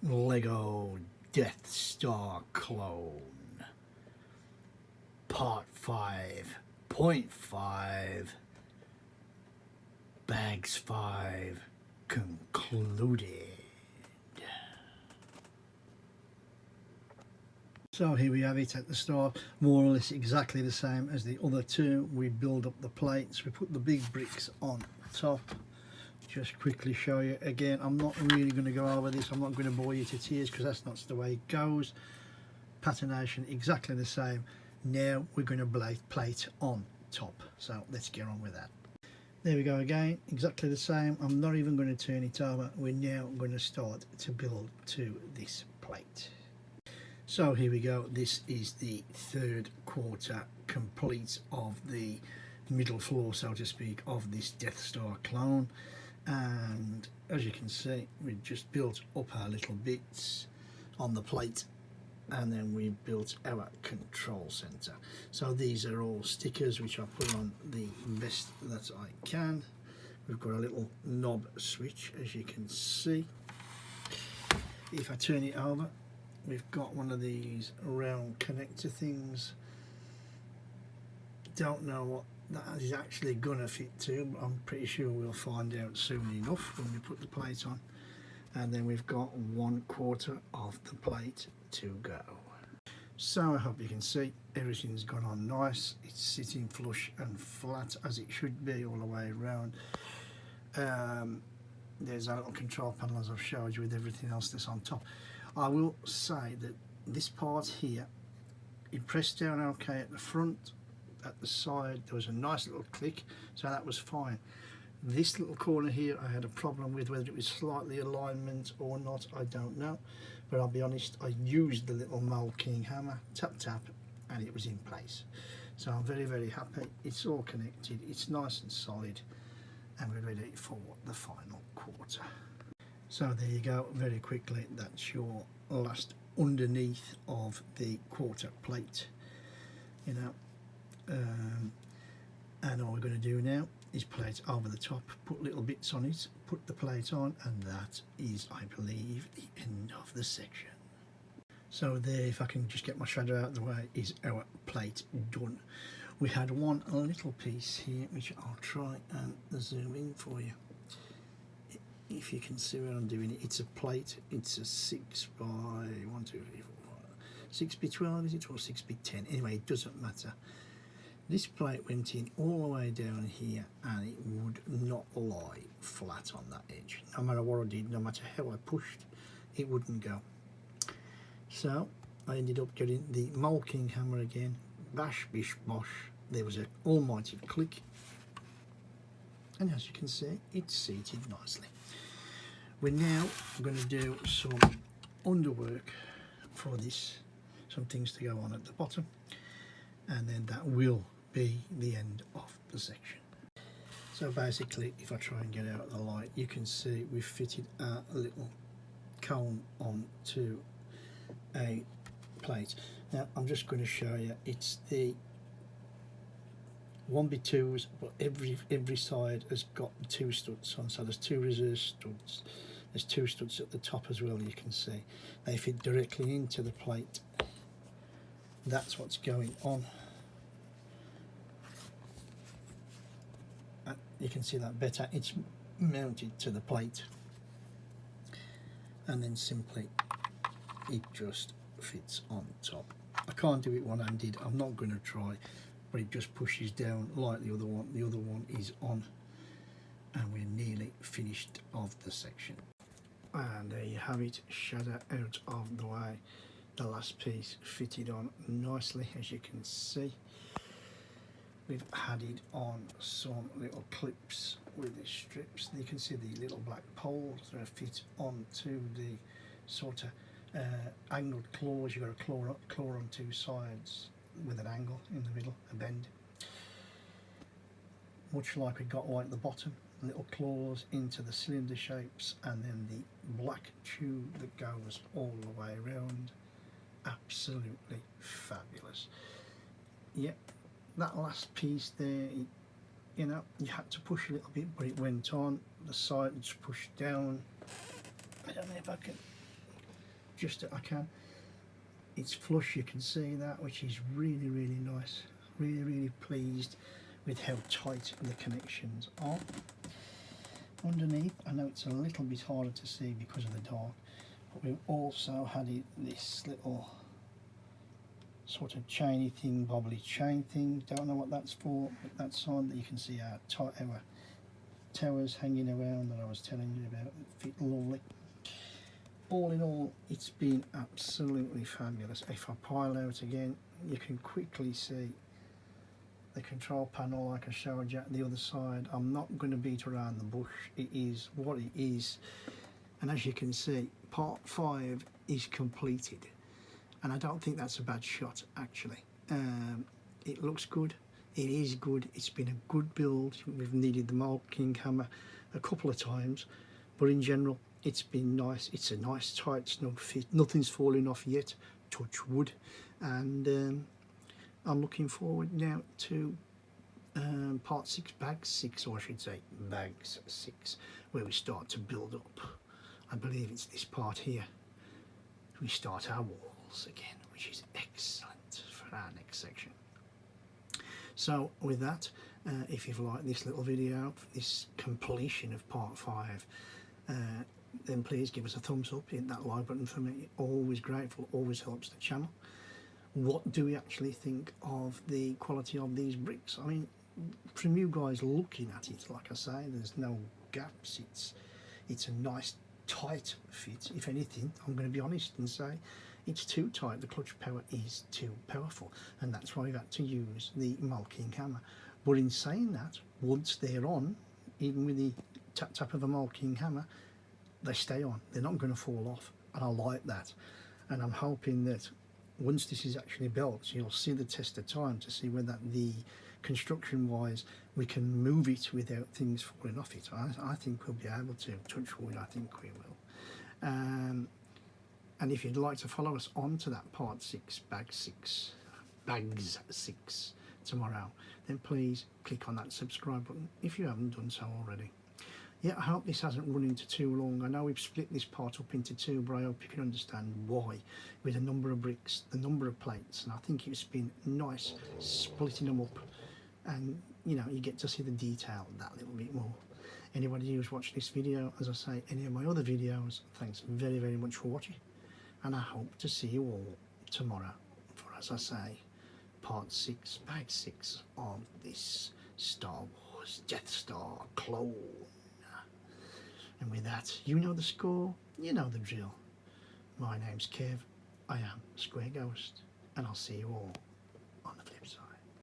Lego Death Star Clone Part 5.5 Bags 5 concluded. So here we have it at the start, more or less exactly the same as the other two. We build up the plates, we put the big bricks on top. Just quickly show you again, I'm not really going to go over this, I'm not going to bore you to tears because that's not the way it goes. Patternation exactly the same. Now we're going to plate on top, so let's get on with that. There we go again, exactly the same. I'm not even going to turn it over. We're now going to start to build to this plate. So here we go, this is the third quarter complete of the middle floor, so to speak, of this Death Star clone. And as you can see, we've just built up our little bits on the plate, and then we built our control center. So these are all stickers which I put on the best that I can. We've got a little knob switch, as you can see. If I turn it over, we've got one of these round connector things. Don't know what that is actually gonna fit to, but I'm pretty sure we'll find out soon enough when we put the plate on. And then we've got 1/4 of the plate to go. So I hope you can see everything's gone on nice. It's sitting flush and flat as it should be all the way around. There's our little control panel as I've showed you with everything else that's on top. I will say that this part here, it pressed down okay at the front. At the side there was a nice little click, so that was fine. This little corner here I had a problem with, whether it was slightly alignment or not, I don't know, but I'll be honest, I used the little Mole King hammer, tap tap, and it was in place. So I'm very happy. It's all connected, it's nice and solid, and we're ready for the final quarter. So there you go, very quickly, that's your last underneath of the quarter plate, you know. And all we're going to do now is plate over the top, put little bits on it, put the plate on, and that is, I believe, the end of the section. So there, if I can just get my shadow out of the way, is our plate done. We had one little piece here which I'll try and zoom in for you. If you can see where I'm doing it, it's a plate, it's a 6 by 1, 2, 3, 4, 5, 6 by 12 is it, or 6 by 10? Anyway, it doesn't matter. This plate went in all the way down here, and it would not lie flat on that edge. No matter what I did, no matter how I pushed, it wouldn't go. So I ended up getting the Mole King hammer again, bash bish bosh. There was an almighty click, and as you can see, it's seated nicely. We're now going to do some underwork for this, some things to go on at the bottom, and then that will be the end of the section. So basically, if I try and get out the light, you can see we've fitted a little cone onto a plate. Now I'm just going to show you, it's the 1x2s, but every side has got 2 studs on, so there's 2 reserve studs. There's 2 studs at the top as well, you can see. They fit directly into the plate. That's what's going on. You can see that better. It's mounted to the plate, and then simply it just fits on top. I can't do it one-handed, I'm not going to try, but it just pushes down like the other one. The other one is on, and we're nearly finished of the section. And there you have it, shadow out of the way. The last piece fitted on nicely, as you can see. We've added on some little clips with the strips. You can see the little black poles that fit onto the sort of angled claws. You've got a claw on 2 sides with an angle in the middle, a bend. Much like we got like the bottom, little claws into the cylinder shapes, and then the black tube that goes all the way around. Absolutely fabulous. Yep. That last piece there, you know, you had to push a little bit, but it went on. The sides pushed down. I don't know if I can just I can. It's flush, you can see that, which is really, really nice. Really, really pleased with how tight the connections are. Underneath, I know it's a little bit harder to see because of the dark, but we've also had this little sort of chainy thing, bobbly chain thing. Don't know what that's for, but that's on. You can see our towers hanging around that I was telling you about. Fit lovely. All in all, it's been absolutely fabulous. If I pile out again, you can quickly see the control panel like I showed you at the other side. I'm not going to beat around the bush. It is what it is. And as you can see, part 5 is completed. And I don't think that's a bad shot, actually. It looks good. It is good. It's been a good build. We've needed the marking hammer a couple of times, but in general, it's been nice. It's a nice, tight, snug fit. Nothing's fallen off yet, touch wood. And I'm looking forward now to part 6, bag 6, or I should say bags 6, where we start to build up. I believe it's this part here. We start our walls again, which is excellent for our next section. So with that, if you've liked this little video, this completion of part 5, then please give us a thumbs up, hit that like button for me. Always grateful, always helps the channel. What do we actually think of the quality of these bricks? I mean, from you guys looking at it, like I say, there's no gaps. It's a nice tight fit. If anything, I'm going to be honest and say it's too tight. The clutch power is too powerful, and that's why we've had to use the mulking hammer. But in saying that, once they're on, even with the tap of a mulking hammer, they stay on. They're not going to fall off, and I like that. And I'm hoping that once this is actually built, you'll see the test of time to see whether the construction wise we can move it without things falling off it. I think we'll be able to. Touch wood, I think we will. And if you'd like to follow us on to that part 6, bags 6 tomorrow, then please click on that subscribe button if you haven't done so already. Yeah, I hope this hasn't run into too long. I know we've split this part up into 2, but I hope you can understand why, with the number of bricks, the number of plates, and I think it's been nice splitting them up, and you know, you get to see the detail that little bit more. Anybody who's watched this video, as I say, any of my other videos, thanks very, very much for watching, and I hope to see you all tomorrow for, as I say, part 6, bag 6 of this Star Wars Death Star clone. And with that, you know the score, you know the drill. My name's Kev, I am Square Ghost, and I'll see you all